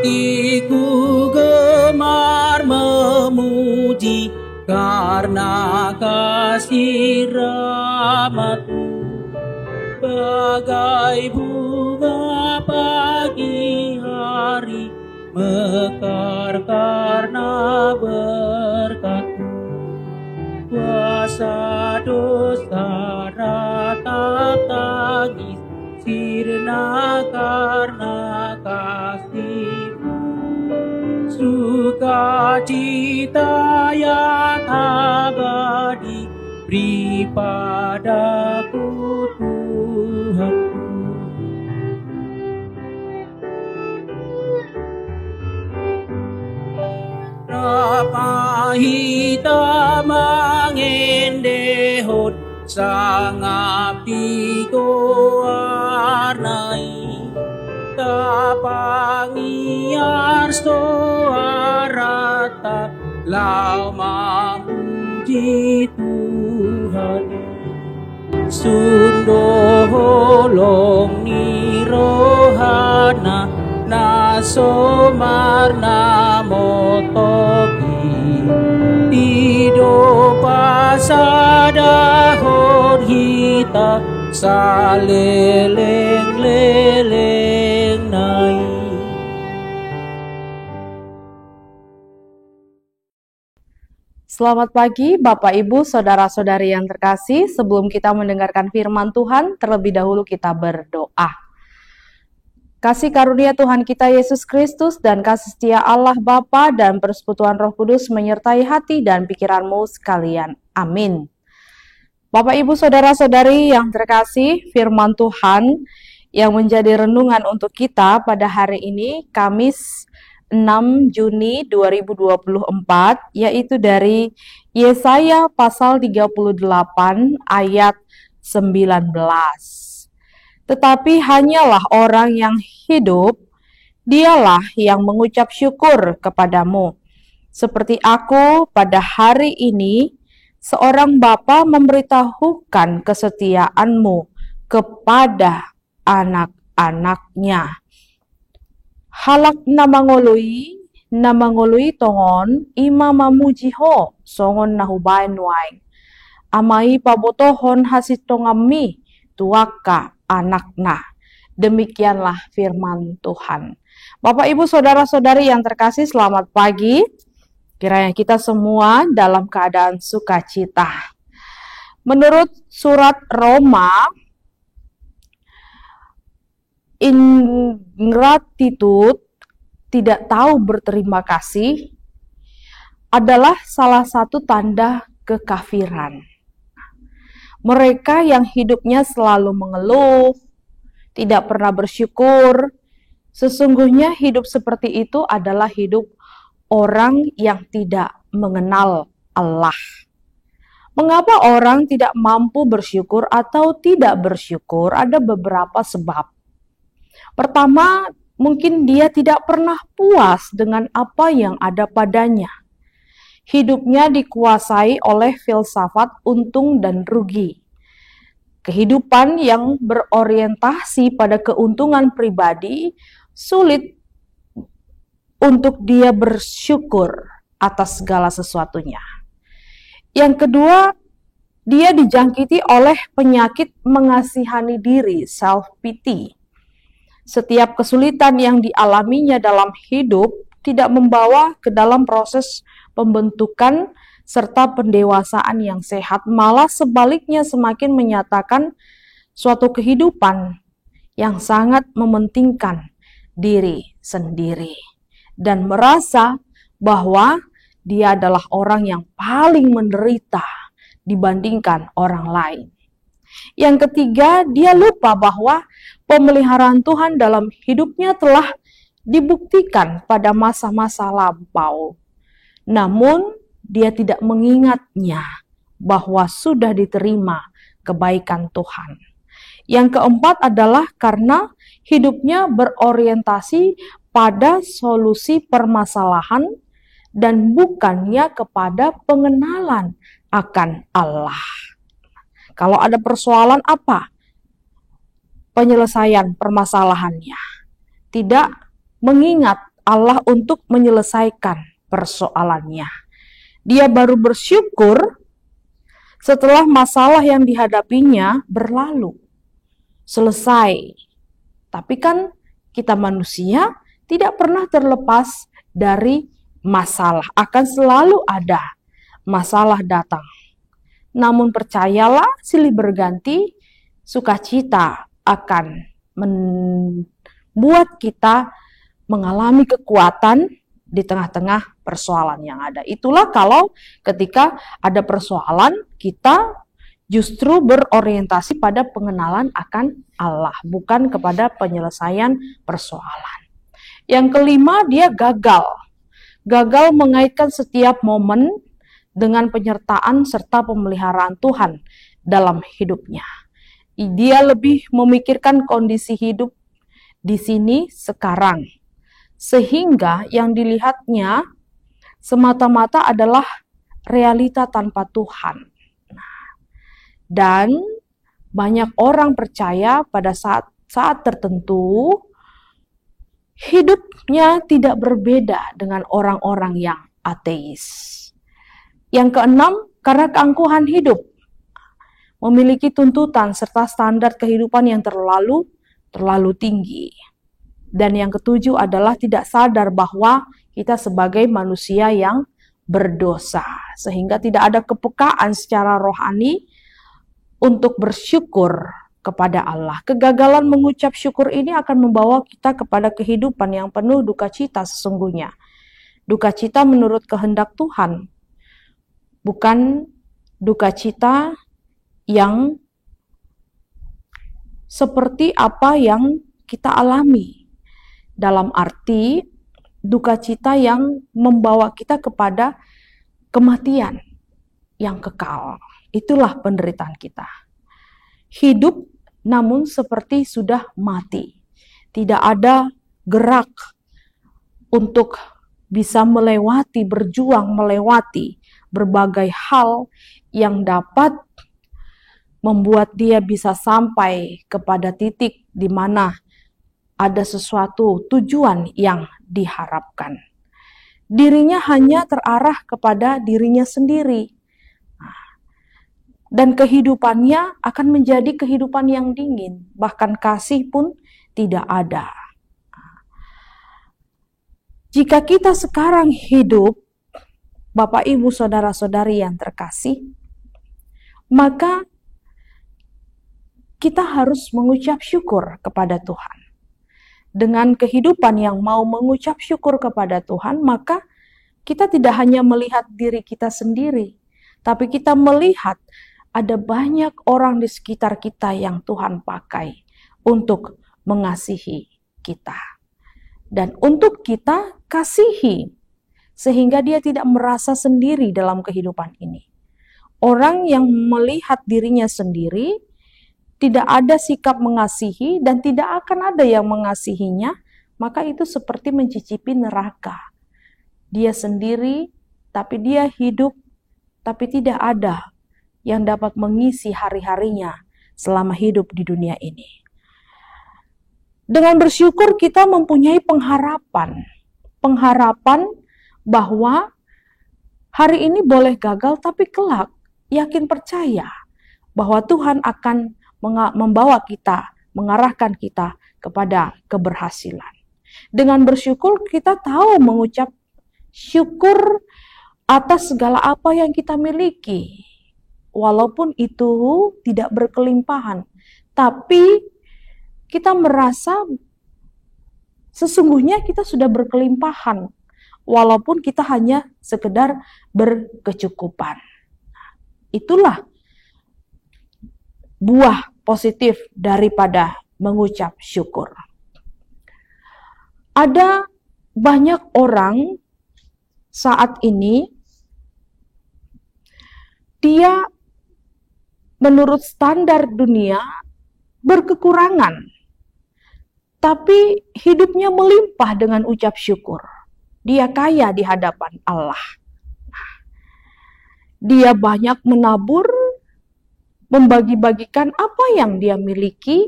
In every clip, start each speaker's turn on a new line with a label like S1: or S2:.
S1: Hatiku gemar memuji karena kasih rahmat-Mu. Bagai bunga pagi hari mekar karena berkat-Mu. Kuasa dosa ratap tangis sirna karena kasih-Mu. Sukacita yang abadi beri padaku Tuhanku. Rapahita mangendehot sang abdi warnai. Tapangiar soarata lau mamuji Tuhan. Sundo holong ni rohana nasomarna motoki. Tido pasada hita saleleng-leleng nai.
S2: Selamat pagi Bapak Ibu Saudara-saudari yang terkasih. Sebelum kita mendengarkan firman Tuhan, terlebih dahulu kita berdoa. Kasih karunia Tuhan kita Yesus Kristus dan kasih setia Allah Bapa dan persekutuan Roh Kudus menyertai hati dan pikiranmu sekalian. Amin. Bapak Ibu Saudara-saudari yang terkasih, firman Tuhan yang menjadi renungan untuk kita pada hari ini, Kamis 6 Juni 2024, yaitu dari Yesaya pasal 38 ayat 19. Tetapi hanyalah orang yang hidup, dialah yang mengucap syukur kepadamu. Seperti aku pada hari ini, seorang bapa memberitahukan kesetiaan-Mu kepada anak-anaknya. Halak namangului tongon ima mamujiho songon nahubain waing. Amai pabotohon hasit tongami tuaka anakna. Demikianlah firman Tuhan. Bapak Ibu Saudara-saudari yang terkasih, selamat pagi. Kiranya kita semua dalam keadaan sukacita. Menurut surat Roma, ingratitude, tidak tahu berterima kasih, adalah salah satu tanda kekafiran. Mereka yang hidupnya selalu mengeluh, tidak pernah bersyukur, sesungguhnya hidup seperti itu adalah hidup orang yang tidak mengenal Allah. Mengapa orang tidak mampu bersyukur atau tidak bersyukur? Ada beberapa sebab. Pertama, mungkin dia tidak pernah puas dengan apa yang ada padanya. Hidupnya dikuasai oleh filsafat untung dan rugi. Kehidupan yang berorientasi pada keuntungan pribadi sulit untuk dia bersyukur atas segala sesuatunya. Yang kedua, dia dijangkiti oleh penyakit mengasihani diri, self-pity. Setiap kesulitan yang dialaminya dalam hidup tidak membawa ke dalam proses pembentukan serta pendewasaan yang sehat, malah sebaliknya semakin menyatakan suatu kehidupan yang sangat mementingkan diri sendiri dan merasa bahwa dia adalah orang yang paling menderita dibandingkan orang lain. Yang ketiga, dia lupa bahwa pemeliharaan Tuhan dalam hidupnya telah dibuktikan pada masa-masa lampau. Namun, dia tidak mengingatnya bahwa sudah diterima kebaikan Tuhan. Yang keempat adalah karena hidupnya berorientasi pada solusi permasalahan dan bukannya kepada pengenalan akan Allah. Kalau ada persoalan, apa penyelesaian permasalahannya? Tidak mengingat Allah untuk menyelesaikan persoalannya. Dia baru bersyukur setelah masalah yang dihadapinya berlalu, selesai. Tapi kan kita manusia tidak pernah terlepas dari masalah, akan selalu ada masalah datang. Namun percayalah, silih berganti, sukacita akan membuat kita mengalami kekuatan di tengah-tengah persoalan yang ada. Itulah kalau ketika ada persoalan, kita justru berorientasi pada pengenalan akan Allah, bukan kepada penyelesaian persoalan. Yang kelima, dia gagal. Gagal mengaitkan setiap momen dengan penyertaan serta pemeliharaan Tuhan dalam hidupnya. Dia lebih memikirkan kondisi hidup di sini sekarang, sehingga yang dilihatnya semata-mata adalah realita tanpa Tuhan. Dan banyak orang percaya pada saat tertentu hidupnya tidak berbeda dengan orang-orang yang ateis. Yang keenam, karena keangkuhan hidup, memiliki tuntutan serta standar kehidupan yang terlalu tinggi. Dan yang ketujuh adalah tidak sadar bahwa kita sebagai manusia yang berdosa, sehingga tidak ada kepekaan secara rohani untuk bersyukur kepada Allah. Kegagalan mengucap syukur ini akan membawa kita kepada kehidupan yang penuh duka cita sesungguhnya. Duka cita menurut kehendak Tuhan, bukan duka cita yang seperti apa yang kita alami. Dalam arti duka cita yang membawa kita kepada kematian yang kekal. Itulah penderitaan kita. Hidup namun seperti sudah mati. Tidak ada gerak untuk bisa berjuang melewati berbagai hal yang dapat membuat dia bisa sampai kepada titik di mana ada sesuatu tujuan yang diharapkan. Dirinya hanya terarah kepada dirinya sendiri. Dan kehidupannya akan menjadi kehidupan yang dingin. Bahkan kasih pun tidak ada. Jika kita sekarang hidup, Bapak, Ibu, Saudara-saudari yang terkasih, maka kita harus mengucap syukur kepada Tuhan. Dengan kehidupan yang mau mengucap syukur kepada Tuhan, maka kita tidak hanya melihat diri kita sendiri, tapi kita melihat ada banyak orang di sekitar kita yang Tuhan pakai untuk mengasihi kita. Dan untuk kita kasihi, sehingga dia tidak merasa sendiri dalam kehidupan ini. Orang yang melihat dirinya sendiri, tidak ada sikap mengasihi dan tidak akan ada yang mengasihinya, maka itu seperti mencicipi neraka. Dia sendiri, tapi dia hidup, tapi tidak ada yang dapat mengisi hari-harinya selama hidup di dunia ini. Dengan bersyukur kita mempunyai pengharapan bahwa hari ini boleh gagal, tapi kelak yakin percaya bahwa Tuhan akan membawa kita, mengarahkan kita kepada keberhasilan. Dengan bersyukur kita tahu mengucap syukur atas segala apa yang kita miliki. Walaupun itu tidak berkelimpahan, tapi kita merasa sesungguhnya kita sudah berkelimpahan, walaupun kita hanya sekedar berkecukupan. Itulah buah positif daripada mengucap syukur. Ada banyak orang saat ini, dia menurut standar dunia berkekurangan, tapi hidupnya melimpah dengan ucap syukur. Dia kaya di hadapan Allah. Dia banyak menabur, membagi-bagikan apa yang dia miliki,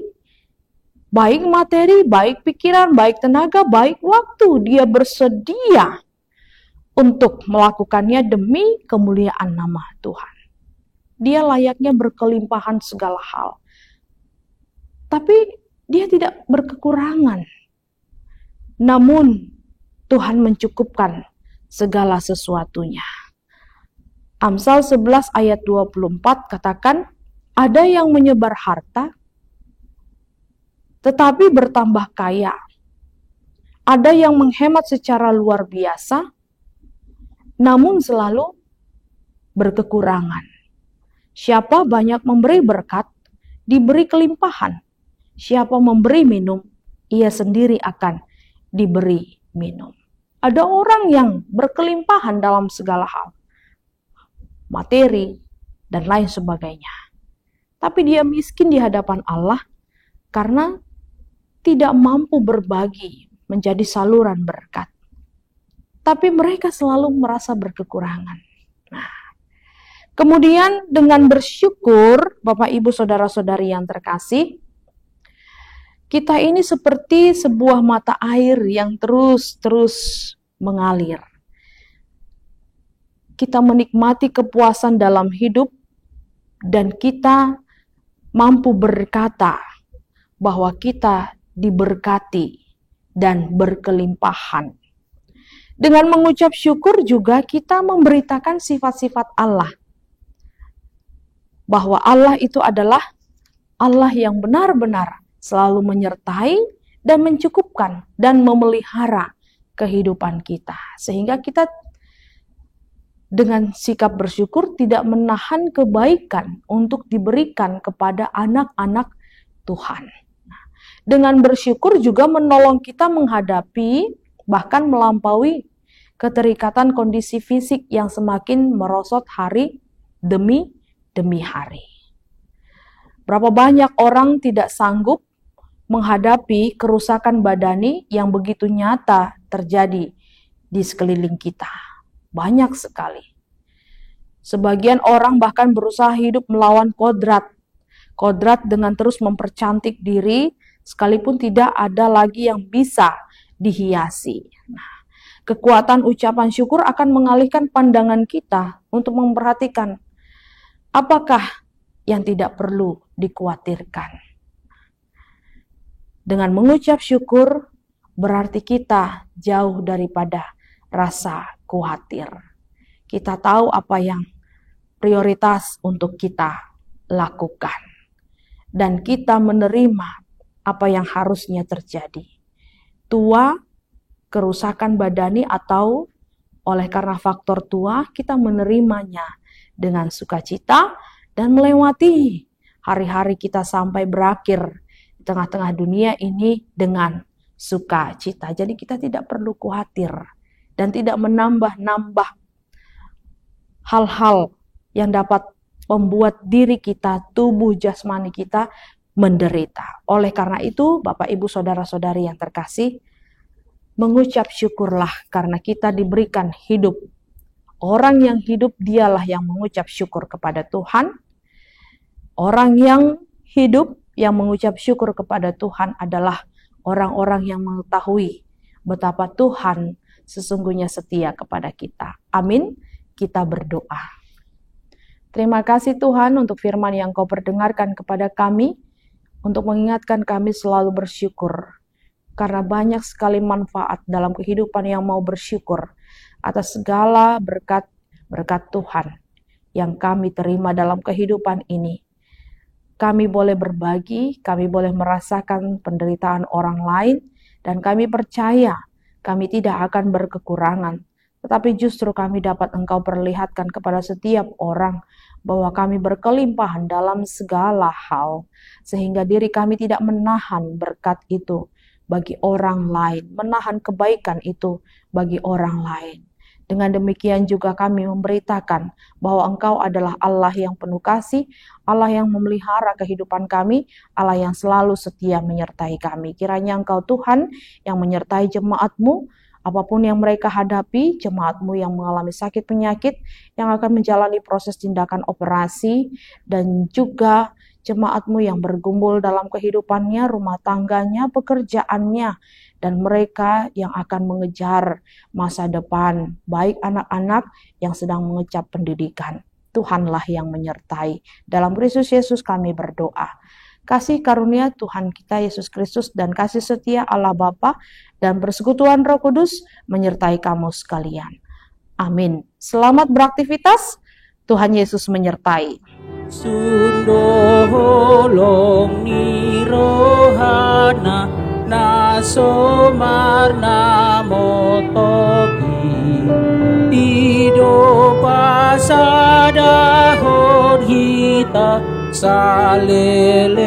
S2: baik materi, baik pikiran, baik tenaga, baik waktu. Dia bersedia untuk melakukannya demi kemuliaan nama Tuhan. Dia layaknya berkelimpahan segala hal. Tapi dia tidak berkekurangan. Namun Tuhan mencukupkan segala sesuatunya. Amsal 11 ayat 24 katakan, ada yang menyebar harta, tetapi bertambah kaya. Ada yang menghemat secara luar biasa, namun selalu berkekurangan. Siapa banyak memberi berkat, diberi kelimpahan. Siapa memberi minum, ia sendiri akan diberi minum. Ada orang yang berkelimpahan dalam segala hal, materi, dan lain sebagainya. Tapi dia miskin di hadapan Allah karena tidak mampu berbagi menjadi saluran berkat. Tapi mereka selalu merasa berkekurangan. Nah, kemudian dengan bersyukur, Bapak Ibu Saudara-saudari yang terkasih, kita ini seperti sebuah mata air yang terus mengalir. Kita menikmati kepuasan dalam hidup dan kita mampu berkata bahwa kita diberkati dan berkelimpahan. Dengan mengucap syukur juga kita memberitakan sifat-sifat Allah. Bahwa Allah itu adalah Allah yang benar-benar selalu menyertai dan mencukupkan dan memelihara kehidupan kita. Sehingga kita dengan sikap bersyukur tidak menahan kebaikan untuk diberikan kepada anak-anak Tuhan. Dengan bersyukur juga menolong kita menghadapi bahkan melampaui keterikatan kondisi fisik yang semakin merosot hari demi hari. Berapa banyak orang tidak sanggup menghadapi kerusakan badani yang begitu nyata terjadi di sekeliling kita. Banyak sekali. Sebagian orang bahkan berusaha hidup melawan kodrat. Kodrat dengan terus mempercantik diri, sekalipun tidak ada lagi yang bisa dihiasi. Nah, kekuatan ucapan syukur akan mengalihkan pandangan kita untuk memperhatikan apakah yang tidak perlu dikhawatirkan. Dengan mengucap syukur berarti kita jauh daripada rasa khawatir. Kita tahu apa yang prioritas untuk kita lakukan. Dan kita menerima apa yang harusnya terjadi. Tua, kerusakan badani atau oleh karena faktor tua, kita menerimanya dengan sukacita dan melewati hari-hari kita sampai berakhir di tengah-tengah dunia ini dengan sukacita. Jadi kita tidak perlu khawatir dan tidak menambah-nambah hal-hal yang dapat membuat diri kita, tubuh jasmani kita menderita. Oleh karena itu, Bapak Ibu Saudara-saudari yang terkasih, mengucap syukurlah karena kita diberikan hidup. Orang yang hidup dialah yang mengucap syukur kepada Tuhan. Orang yang hidup yang mengucap syukur kepada Tuhan adalah orang-orang yang mengetahui betapa Tuhan sesungguhnya setia kepada kita. Amin. Kita berdoa. Terima kasih Tuhan untuk firman yang Kau perdengarkan kepada kami, untuk mengingatkan kami selalu bersyukur. Karena banyak sekali manfaat dalam kehidupan yang mau bersyukur atas segala berkat Tuhan yang kami terima dalam kehidupan ini. Kami boleh berbagi, kami boleh merasakan penderitaan orang lain, dan kami percaya kami tidak akan berkekurangan. Tetapi justru kami dapat Engkau perlihatkan kepada setiap orang bahwa kami berkelimpahan dalam segala hal, sehingga diri kami tidak menahan berkat itu bagi orang lain, menahan kebaikan itu bagi orang lain. Dengan demikian juga kami memberitakan bahwa Engkau adalah Allah yang penuh kasih, Allah yang memelihara kehidupan kami, Allah yang selalu setia menyertai kami. Kiranya Engkau Tuhan yang menyertai jemaat-Mu, apapun yang mereka hadapi, jemaat-Mu yang mengalami sakit penyakit, yang akan menjalani proses tindakan operasi, dan juga jemaat-Mu yang bergumul dalam kehidupannya, rumah tangganya, pekerjaannya, dan mereka yang akan mengejar masa depan, baik anak-anak yang sedang mengecap pendidikan. Tuhanlah yang menyertai. Dalam Kristus Yesus kami berdoa. Kasih karunia Tuhan kita Yesus Kristus dan kasih setia Allah Bapa dan persekutuan Roh Kudus menyertai kamu sekalian. Amin. Selamat beraktivitas. Tuhan Yesus menyertai.
S1: Sundo holong ni rohana naso marna motogi tido pasada hor hita salele